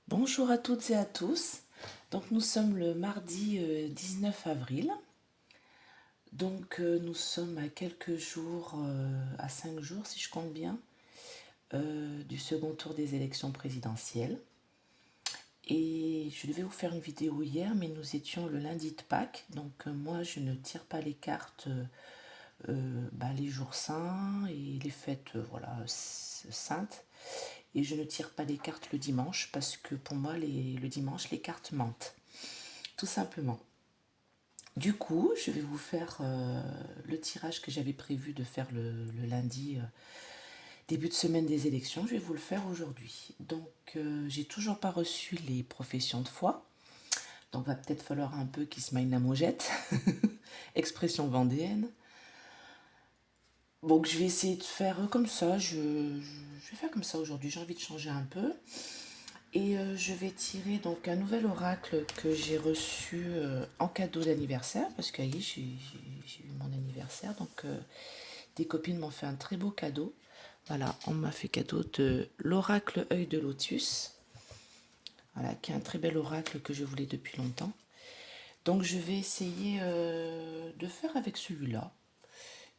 Bonjour à toutes et à tous. Donc nous sommes le mardi 19 avril. Donc nous sommes à quelques jours, à 5 jours si je compte bien, du second tour des élections présidentielles. Et je devais vous faire une vidéo hier, mais nous étions le lundi de Pâques. Donc moi je ne tire pas les cartes les jours saints et les fêtes saintes. Et je ne tire pas les cartes le dimanche parce que pour moi le dimanche les cartes mentent. Tout simplement. Du coup, je vais vous faire le tirage que j'avais prévu de faire le lundi, début de semaine des élections. Je vais vous le faire aujourd'hui. Donc, j'ai toujours pas reçu les professions de foi. Donc, va peut-être falloir un peu qu'il se maille la mojette. Expression vendéenne. Donc, je vais essayer de faire comme ça. Je vais faire comme ça aujourd'hui. J'ai envie de changer un peu. Et je vais tirer donc un nouvel oracle que j'ai reçu en cadeau d'anniversaire, parce que j'ai eu mon anniversaire, donc des copines m'ont fait un très beau cadeau. Voilà, on m'a fait cadeau de l'oracle œil de lotus, voilà, qui est un très bel oracle que je voulais depuis longtemps. Donc je vais essayer de faire avec celui-là.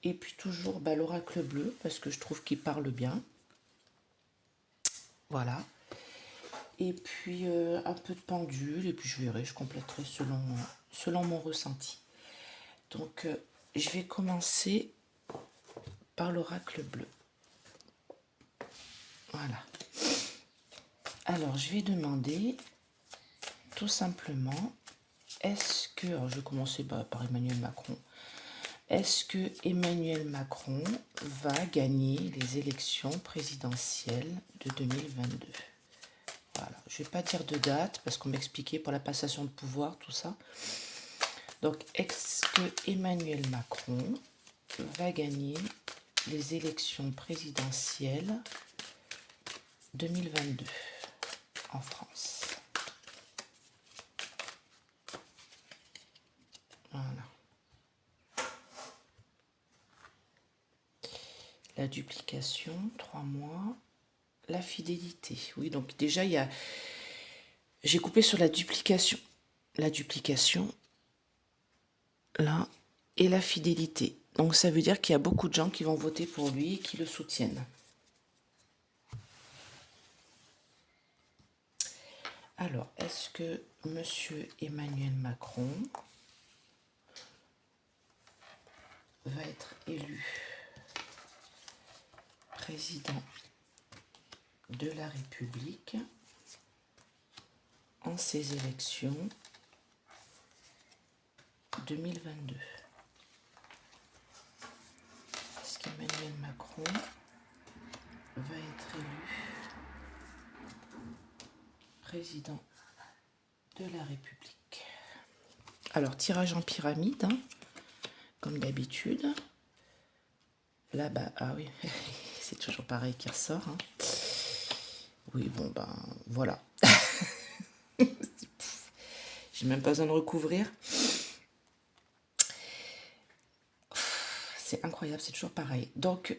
Et puis toujours l'oracle bleu, parce que je trouve qu'il parle bien. Voilà. Et puis un peu de pendule, et puis je verrai, je compléterai selon mon ressenti. Donc je vais commencer par l'oracle bleu. Voilà. Alors je vais demander tout simplement, est-ce que, alors je vais commencer par Emmanuel Macron, est-ce que Emmanuel Macron va gagner les élections présidentielles de 2022? Voilà, je ne vais pas dire de date parce qu'on m'expliquait pour la passation de pouvoir, tout ça. Donc, est-ce que Emmanuel Macron va gagner les élections présidentielles 2022 en France? Voilà. La duplication, 3 mois. La fidélité. Oui, donc déjà, j'ai coupé sur la duplication. La duplication, là, et la fidélité. Donc ça veut dire qu'il y a beaucoup de gens qui vont voter pour lui et qui le soutiennent. Alors, est-ce que Monsieur Emmanuel Macron va être élu président de la République en ces élections 2022? Est-ce qu'Emmanuel Macron va être élu président de la République? Alors, tirage en pyramide, hein, comme d'habitude. Là-bas, ah oui, c'est toujours pareil qui ressort. Hein. Oui, bon, voilà. J'ai même pas besoin de recouvrir. C'est incroyable, c'est toujours pareil. Donc,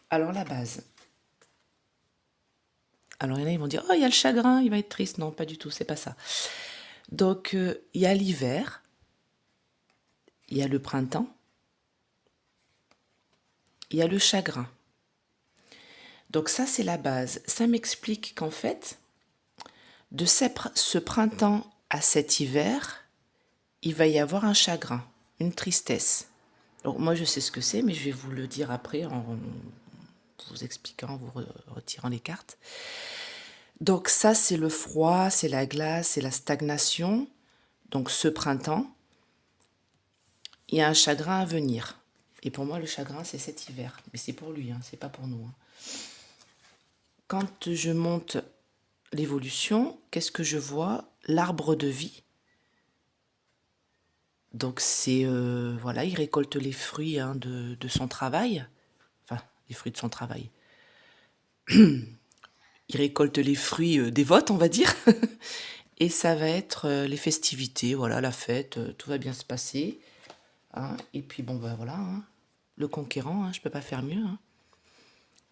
alors la base. Alors il y en a, ils vont dire, oh, il y a le chagrin, il va être triste. Non, pas du tout, c'est pas ça. Donc, il y a l'hiver, il y a le printemps, il y a le chagrin. Donc ça, c'est la base. Ça m'explique qu'en fait, de ce printemps à cet hiver, il va y avoir un chagrin, une tristesse. Donc moi, je sais ce que c'est, mais je vais vous le dire après en vous expliquant, en vous retirant les cartes. Donc ça, c'est le froid, c'est la glace, c'est la stagnation. Donc ce printemps, il y a un chagrin à venir. Et pour moi, le chagrin, c'est cet hiver. Mais c'est pour lui, hein, c'est pas pour nous. Hein. Quand je monte l'évolution, qu'est-ce que je vois? L'arbre de vie. Donc c'est, voilà, il récolte les fruits hein, de son travail. Enfin, les fruits de son travail. Il récolte les fruits des votes, on va dire. Et ça va être les festivités, voilà, la fête, tout va bien se passer. Hein. Et puis bon, voilà, hein, le conquérant, hein, je peux pas faire mieux. Hein.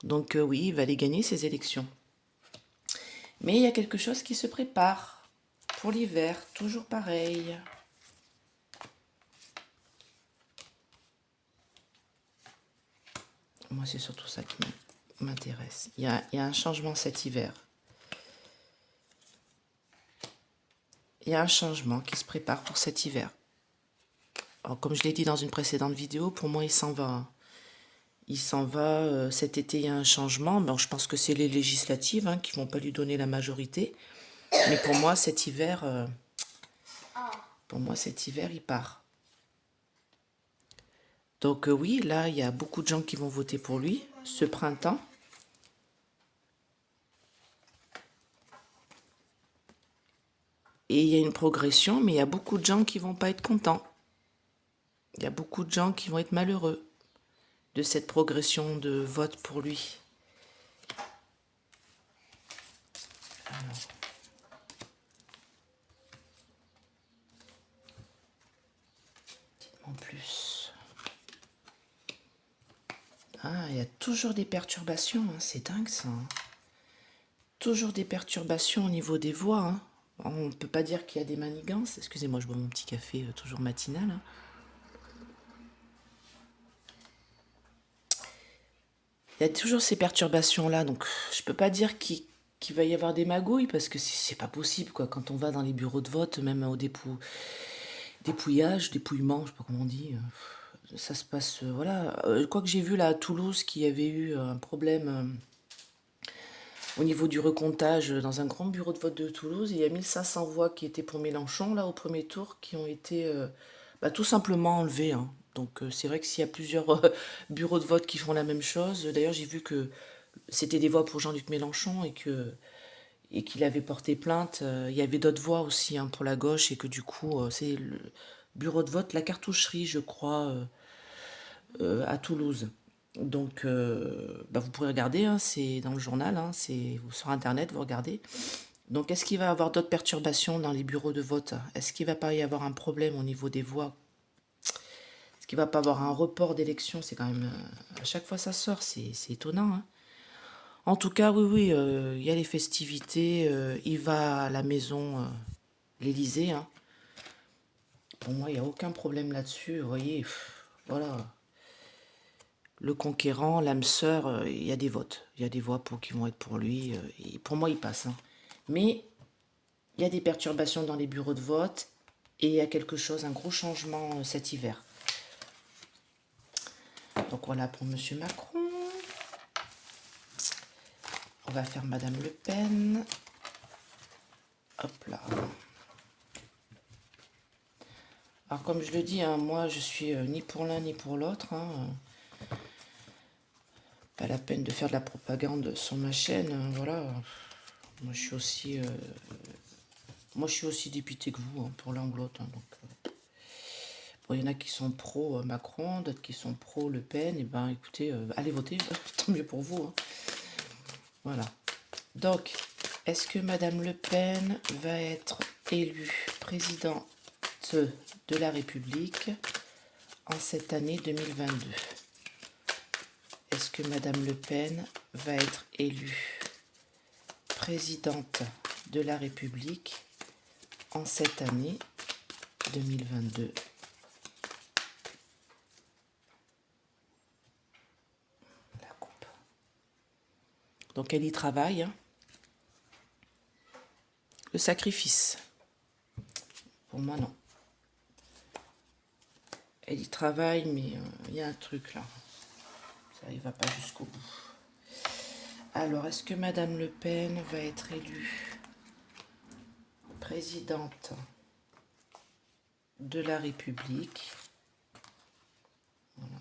Donc oui, il va aller gagner ces élections. Mais il y a quelque chose qui se prépare pour l'hiver, toujours pareil. Moi, c'est surtout ça qui m'intéresse. Il y a un changement cet hiver. Il y a un changement qui se prépare pour cet hiver. Alors, comme je l'ai dit dans une précédente vidéo, pour moi, il s'en va. Il s'en va. Cet été, il y a un changement. Bon, je pense que c'est les législatives hein, qui ne vont pas lui donner la majorité. Mais pour moi, cet hiver, il part. Donc oui, là, il y a beaucoup de gens qui vont voter pour lui ce printemps. Et il y a une progression, mais il y a beaucoup de gens qui vont pas être contents. Il y a beaucoup de gens qui vont être malheureux de cette progression de vote pour lui. Alors. Dites-moi en plus. Ah, il y a toujours des perturbations, hein. C'est dingue ça. Hein. Toujours des perturbations au niveau des voix. Hein. On ne peut pas dire qu'il y a des manigances. Excusez-moi, je bois mon petit café toujours matinal. Hein. Il y a toujours ces perturbations-là, donc je peux pas dire qu'il va y avoir des magouilles, parce que c'est pas possible, quoi. Quand on va dans les bureaux de vote, même au dépouillage, dépouillement, je sais pas comment on dit, ça se passe, voilà. Quoi que j'ai vu là à Toulouse, qu'il y avait eu un problème au niveau du recomptage dans un grand bureau de vote de Toulouse, il y a 1500 voix qui étaient pour Mélenchon, là, au premier tour, qui ont été tout simplement enlevées, hein. Donc c'est vrai que s'il y a plusieurs bureaux de vote qui font la même chose, d'ailleurs j'ai vu que c'était des voix pour Jean-Luc Mélenchon et qu'il avait porté plainte. Il y avait d'autres voix aussi hein, pour la gauche et que du coup c'est le bureau de vote, la cartoucherie je crois, à Toulouse. Donc vous pourrez regarder, hein, c'est dans le journal, hein, c'est sur internet, vous regardez. Donc est-ce qu'il va y avoir d'autres perturbations dans les bureaux de vote? Est-ce qu'il va pas y avoir un problème au niveau des voix? Est-ce qu'il va pas avoir un report d'élection? C'est quand même à chaque fois ça sort, c'est étonnant. Hein. En tout cas, oui, il y a les festivités, il va à la maison, l'Élysée. Hein. Pour moi, il n'y a aucun problème là-dessus. Vous voyez, voilà. Le conquérant, l'âme sœur, il y a des votes. Il y a des voix qui vont être pour lui. Et pour moi, il passe. Hein. Mais il y a des perturbations dans les bureaux de vote et il y a quelque chose, un gros changement cet hiver. Donc voilà pour Monsieur Macron. On va faire Madame Le Pen. Hop là. Alors comme je le dis, hein, moi je suis ni pour l'un ni pour l'autre. Hein. Pas la peine de faire de la propagande sur ma chaîne. Hein, voilà. Moi je suis aussi député que vous, hein, pour l'un ou l'autre. Hein, donc, bon, il y en a qui sont pro Macron, d'autres qui sont pro Le Pen. Et ben écoutez, allez voter, tant mieux pour vous. Hein. Voilà. Donc, est-ce que Madame Le Pen va être élue présidente de la République en cette année 2022? Est-ce que Madame Le Pen va être élue présidente de la République en cette année 2022? La coupe. Donc elle y travaille. Hein. Le sacrifice. Pour moi, non. Elle y travaille, mais il y a un truc là. Ça ne va pas jusqu'au bout. Alors, est-ce que Madame Le Pen va être élue présidente de la République voilà,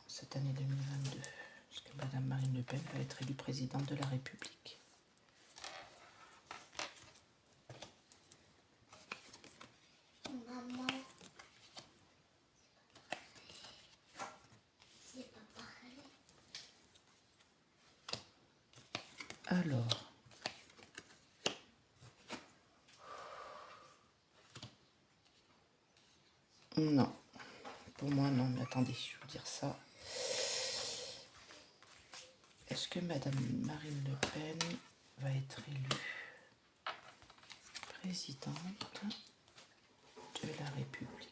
cette année 2022? Est-ce que Madame Marine Le Pen va être élue présidente de la République? Maman. C'est pas pareil. Alors, non. Pour moi, non. Mais attendez, je vais vous dire ça. Est-ce que Madame Marine Le Pen va être élue? présidente de la République.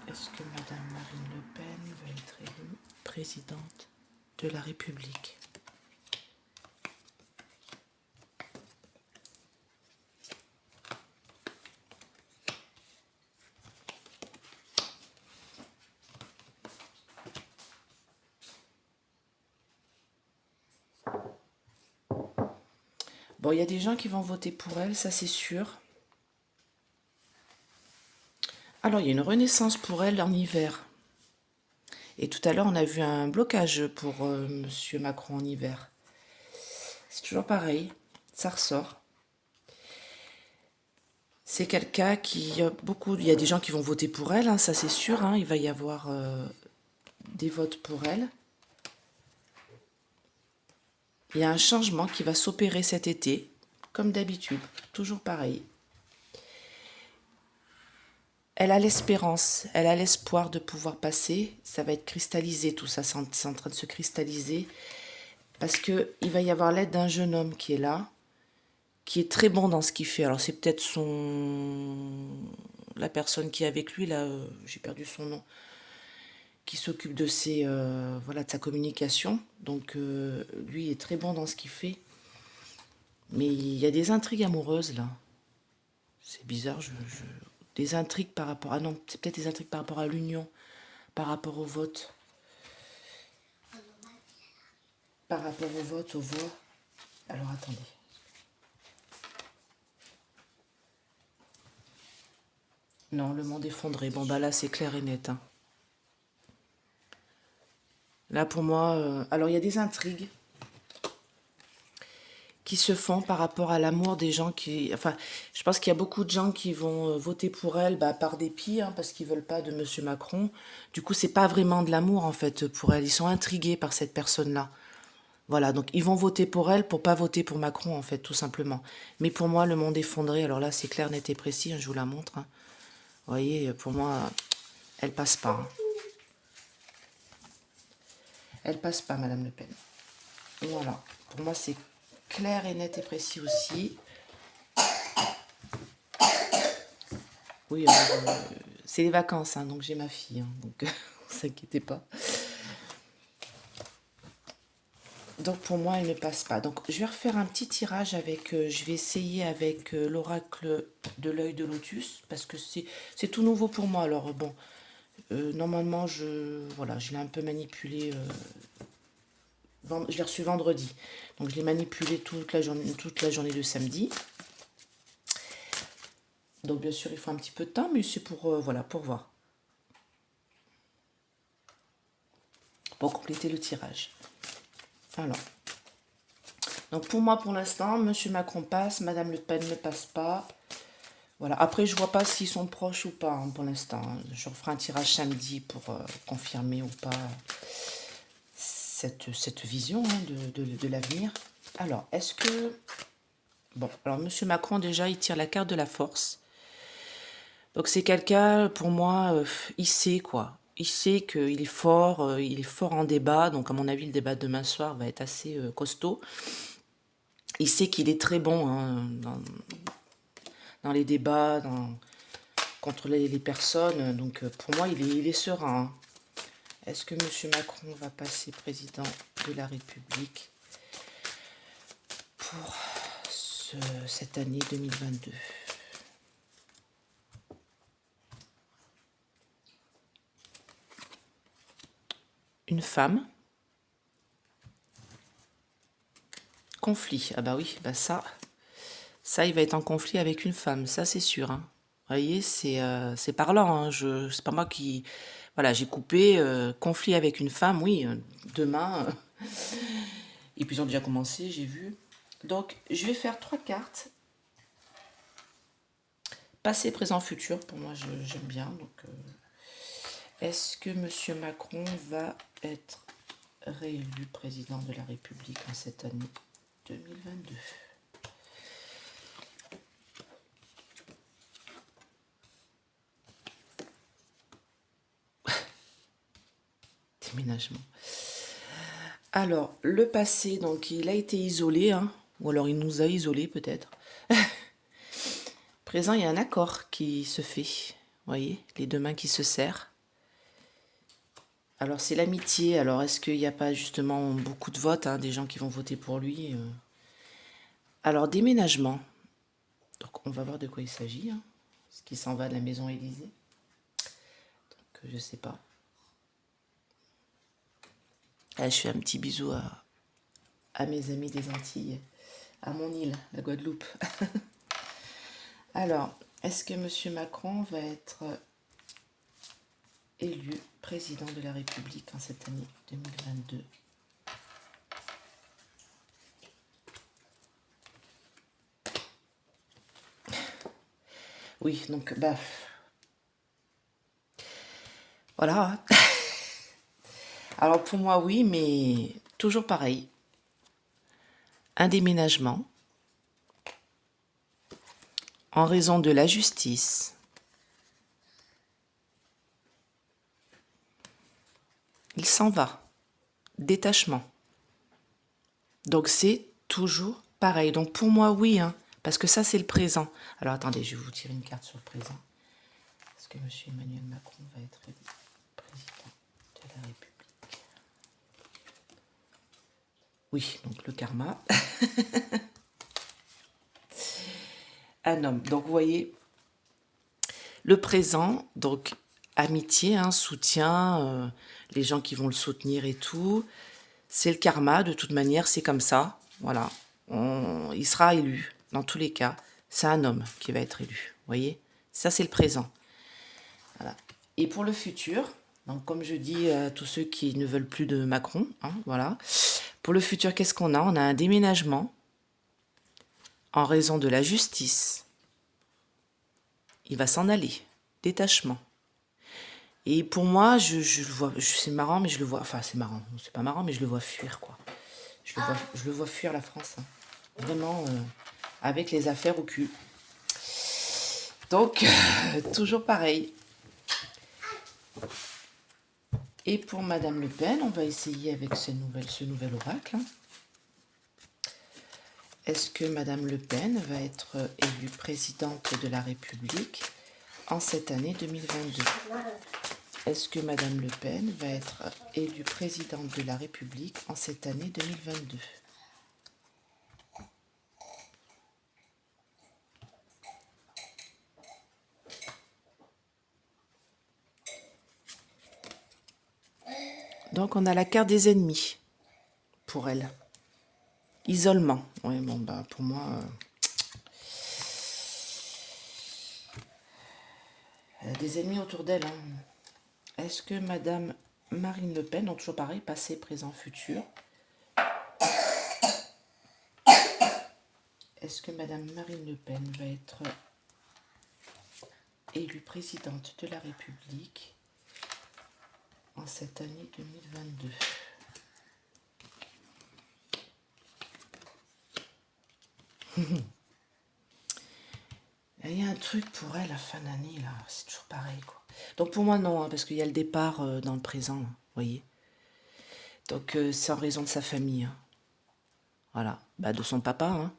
Est-ce que Madame Marine Le Pen va être élue présidente de la République? Bon, il y a des gens qui vont voter pour elle, ça c'est sûr. Alors, il y a une renaissance pour elle en hiver. Et tout à l'heure, on a vu un blocage pour Monsieur Macron en hiver. C'est toujours pareil, ça ressort. C'est quelqu'un qui... Il y a des gens qui vont voter pour elle, hein, ça c'est sûr. Hein, il va y avoir des votes pour elle. Il y a un changement qui va s'opérer cet été, comme d'habitude, toujours pareil. Elle a l'espérance, elle a l'espoir de pouvoir passer. Ça va être cristallisé, tout ça, c'est en train de se cristalliser. Parce qu'il va y avoir l'aide d'un jeune homme qui est là, qui est très bon dans ce qu'il fait. Alors c'est peut-être la personne qui est avec lui, là, j'ai perdu son nom, qui s'occupe de de sa communication. Donc lui est très bon dans ce qu'il fait. Mais il y a des intrigues amoureuses là. C'est bizarre, des intrigues par rapport... Ah non, c'est peut-être des intrigues par rapport à l'union, par rapport au vote. Par rapport au vote, aux voix. Alors attendez. Non, le monde effondré. Bon bah là c'est clair et net. Hein. Là pour moi... Alors il y a des intrigues qui se font par rapport à l'amour des gens qui... Enfin, je pense qu'il y a beaucoup de gens qui vont voter pour elle par dépit, hein, parce qu'ils veulent pas de Monsieur Macron. Du coup, c'est pas vraiment de l'amour, en fait, pour elle. Ils sont intrigués par cette personne-là. Voilà, donc ils vont voter pour elle pour pas voter pour Macron, en fait, tout simplement. Mais pour moi, le monde effondré, alors là, c'est clair, net et précis, hein, je vous la montre. Hein. Vous voyez, pour moi, elle passe pas. Hein. Elle passe pas, Madame Le Pen. Voilà, pour moi, c'est clair et net et précis aussi. Oui, c'est les vacances, hein, donc j'ai ma fille, hein, donc ne vous inquiétez pas. Donc pour moi, elle ne passe pas. Donc je vais refaire un petit tirage avec, je vais essayer avec l'oracle de l'œil de lotus, parce que c'est tout nouveau pour moi. Alors bon, normalement, voilà, je l'ai un peu manipulé, je l'ai reçu vendredi. Donc je l'ai manipulé toute la journée de samedi. Donc bien sûr, il faut un petit peu de temps, mais c'est pour, voilà, pour voir. Pour compléter le tirage. Alors, donc pour moi, pour l'instant, Monsieur Macron passe, Madame Le Pen ne passe pas. Voilà. Après, je vois pas s'ils sont proches ou pas, hein, pour l'instant. Je referai un tirage samedi pour confirmer ou pas cette vision, hein, de l'avenir. Alors, est-ce que... Bon, alors Monsieur Macron, déjà, il tire la carte de la force. Donc c'est quelqu'un, pour moi, il sait quoi. Il sait qu'il est fort en débat. Donc à mon avis, le débat de demain soir va être assez costaud. Il sait qu'il est très bon, hein, dans les débats, contre les personnes. Donc pour moi, il est serein. Hein. Est-ce que M. Macron va passer président de la République pour cette année 2022? Une femme. Conflit. Ah bah oui, bah ça, il va être en conflit avec une femme, ça c'est sûr. Hein. Vous voyez, c'est parlant. Hein. C'est pas moi qui... Voilà, j'ai coupé conflit avec une femme, oui, demain. Et puis ils ont déjà commencé, j'ai vu. Donc, je vais faire 3 cartes. Passé, présent, futur, pour moi, j'aime bien. Donc, est-ce que M. Macron va être réélu président de la République en cette année 2022? Déménagement. Alors, le passé, donc il a été isolé, hein, Ou alors il nous a isolés peut-être. Présent, il y a un accord qui se fait. Vous voyez, les deux mains qui se serrent. Alors c'est l'amitié. Alors est-ce qu'il n'y a pas justement beaucoup de votes, hein, des gens qui vont voter pour lui Alors déménagement. Donc on va voir de quoi il s'agit. Hein. Est-ce qu'il s'en va de la maison Élysée? Donc je sais pas. Ah, je fais un petit bisou à mes amis des Antilles, à mon île, la Guadeloupe. Alors, est-ce que M. Macron va être élu président de la République en cette année 2022? Oui, donc, bah, voilà. Alors pour moi, oui, mais toujours pareil. Un déménagement en raison de la justice. Il s'en va. Détachement. Donc c'est toujours pareil. Donc pour moi, oui, hein, parce que ça, c'est le présent. Alors attendez, je vais vous tirer une carte sur le présent. Est-ce que M. Emmanuel Macron va être élu président de la République? Oui, donc le karma. Un homme. Donc vous voyez, le présent, donc amitié, hein, soutien, les gens qui vont le soutenir et tout. C'est le karma, de toute manière, c'est comme ça. Voilà. Il sera élu, dans tous les cas. C'est un homme qui va être élu. Vous voyez? Ça, c'est le présent. Voilà. Et pour le futur, donc comme je dis à tous ceux qui ne veulent plus de Macron, hein, voilà. Pour le futur, qu'est-ce qu'on a? On a un déménagement en raison de la justice. Il va s'en aller. Détachement. Et pour moi, je le vois, c'est marrant, mais je le vois, enfin c'est marrant, c'est pas marrant, mais je le vois fuir, quoi. Je le vois fuir la France, hein. Vraiment, avec les affaires au cul. Donc, toujours pareil. Et pour Madame Le Pen, on va essayer avec ce nouvel oracle. Est-ce que Madame Le Pen va être élue présidente de la République en cette année 2022? Est-ce que Madame Le Pen va être élue présidente de la République en cette année 2022? Donc on a la carte des ennemis pour elle. Isolement. Oui, bon, bah pour moi, elle a des ennemis autour d'elle, hein. Est-ce que Madame Marine Le Pen, donc toujours pareil, passé, présent, futur. Est-ce que Madame Marine Le Pen va être élue présidente de la République en cette année 2022? Il y a un truc pour elle à fin d'année, là, c'est toujours pareil, quoi. Donc pour moi, non, hein, parce qu'il y a le départ dans le présent, vous voyez. Donc c'est en raison de sa famille, hein. Voilà, bah, de son papa, hein.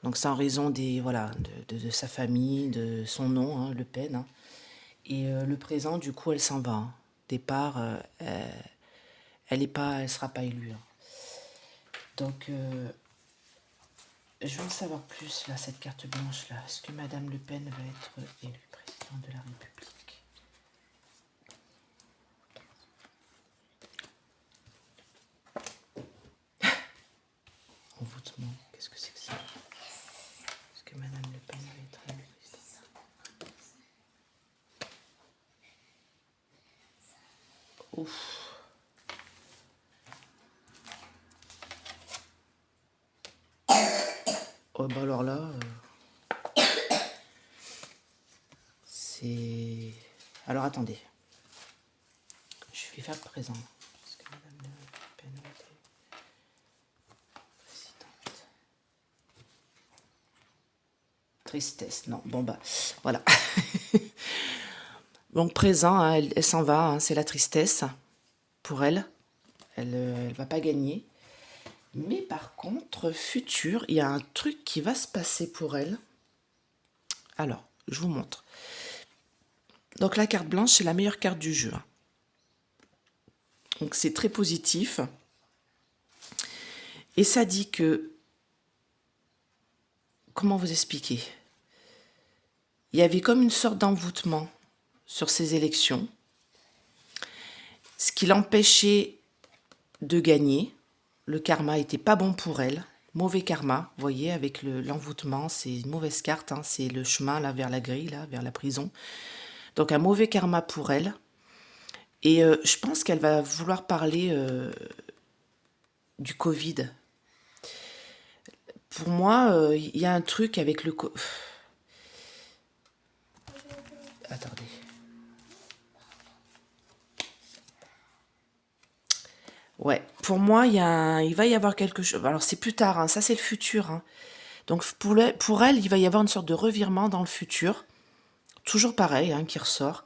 Donc c'est en raison des, voilà, de sa famille, de son nom, hein, Le Pen, hein. Et le présent, du coup, elle s'en va, hein. Départ, elle sera pas élue, hein. Donc je veux en savoir plus, là, cette carte blanche, là. Est-ce que Madame Le Pen va être élue présidente de la République? Envoûtement, qu'est-ce que c'est que ça? Est-ce que Madame Le Pen va être élue présidente? Ouf. Oh, bah alors là, c'est... Alors attendez. Je vais faire le présent. Est-ce que Madame Le Pen va être présidente? Tristesse, non. Bon bah, voilà. Donc présent, hein, elle s'en va, hein, c'est la tristesse pour elle. Elle va pas gagner. Mais par contre, futur, il y a un truc qui va se passer pour elle. Alors, je vous montre. Donc la carte blanche, c'est la meilleure carte du jeu. Donc c'est très positif. Et ça dit que... Comment vous expliquer? Il y avait comme une sorte d'envoûtement sur ces élections, ce qui l'empêchait de gagner. Le karma était pas bon pour elle. Mauvais karma, vous voyez, avec l'envoûtement, c'est une mauvaise carte, hein, c'est le chemin là vers la grille, là, vers la prison. Donc un mauvais karma pour elle. Et je pense qu'elle va vouloir parler du Covid. Pour moi, il y a un truc avec le... Attendez. Ouais, pour moi, il va y avoir quelque chose. Alors c'est plus tard, hein, ça c'est le futur, hein. Donc pour elle, il va y avoir une sorte de revirement dans le futur. Toujours pareil, hein, qui ressort.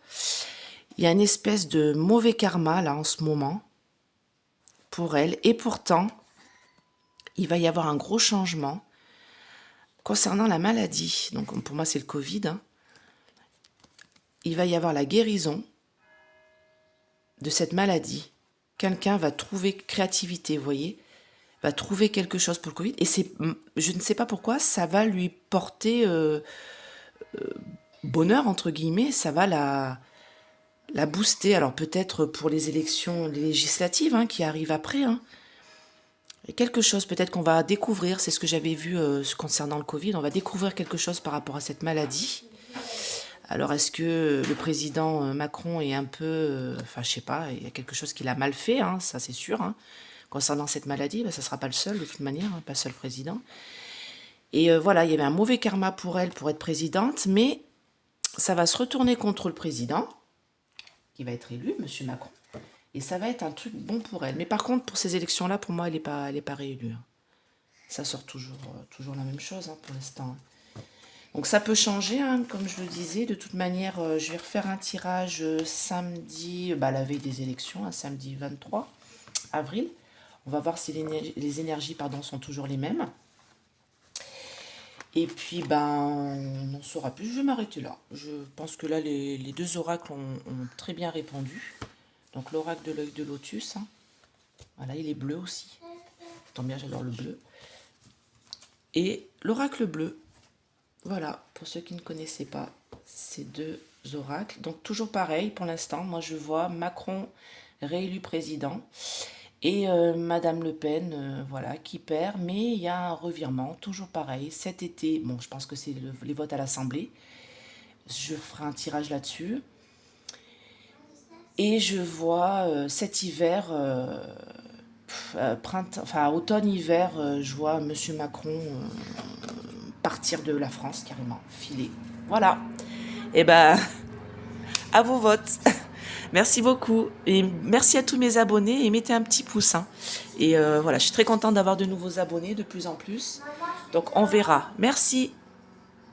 Il y a une espèce de mauvais karma là en ce moment pour elle. Et pourtant, il va y avoir un gros changement concernant la maladie. Donc pour moi, c'est le Covid, hein. Il va y avoir la guérison de cette maladie. Quelqu'un va trouver créativité, vous voyez, va trouver quelque chose pour le Covid. Et je ne sais pas pourquoi, ça va lui porter bonheur, entre guillemets, ça va la booster. Alors peut-être pour les élections législatives, hein, qui arrivent après, hein. Et quelque chose peut-être qu'on va découvrir, c'est ce que j'avais vu concernant le Covid, on va découvrir quelque chose par rapport à cette maladie. Alors est-ce que le président Macron est un peu... enfin je sais pas, il y a quelque chose qu'il a mal fait, hein, ça c'est sûr, hein. Concernant cette maladie, ça ne sera pas le seul de toute manière, hein, pas le seul président. Et voilà, il y avait un mauvais karma pour elle pour être présidente, mais ça va se retourner contre le président, qui va être élu, M. Macron. Et ça va être un truc bon pour elle. Mais par contre, pour ces élections-là, pour moi, elle n'est pas réélue, hein. Ça sort toujours la même chose, hein, pour l'instant. Donc ça peut changer, hein, comme je le disais. De toute manière, je vais refaire un tirage samedi, la veille des élections, hein, samedi 23 avril. On va voir si les énergies sont toujours les mêmes. Et puis, on n'en saura plus. Je vais m'arrêter là. Je pense que là, les deux oracles ont très bien répondu. Donc l'oracle de l'œil de lotus, hein. Voilà, il est bleu aussi. Tant bien, j'adore le bleu. Et l'oracle bleu. Voilà, pour ceux qui ne connaissaient pas ces deux oracles. Donc toujours pareil, pour l'instant, moi je vois Macron réélu président et Madame Le Pen, voilà, qui perd, mais il y a un revirement, toujours pareil. Cet été, bon, je pense que c'est les votes à l'Assemblée. Je ferai un tirage là-dessus. Et je vois cet hiver, automne-hiver, je vois Monsieur Macron partir de la France, carrément, filer. Voilà. Et à vos votes. Merci beaucoup. Et merci à tous mes abonnés et mettez un petit pouce, hein. Et voilà, je suis très contente d'avoir de nouveaux abonnés de plus en plus. Donc on verra. Merci.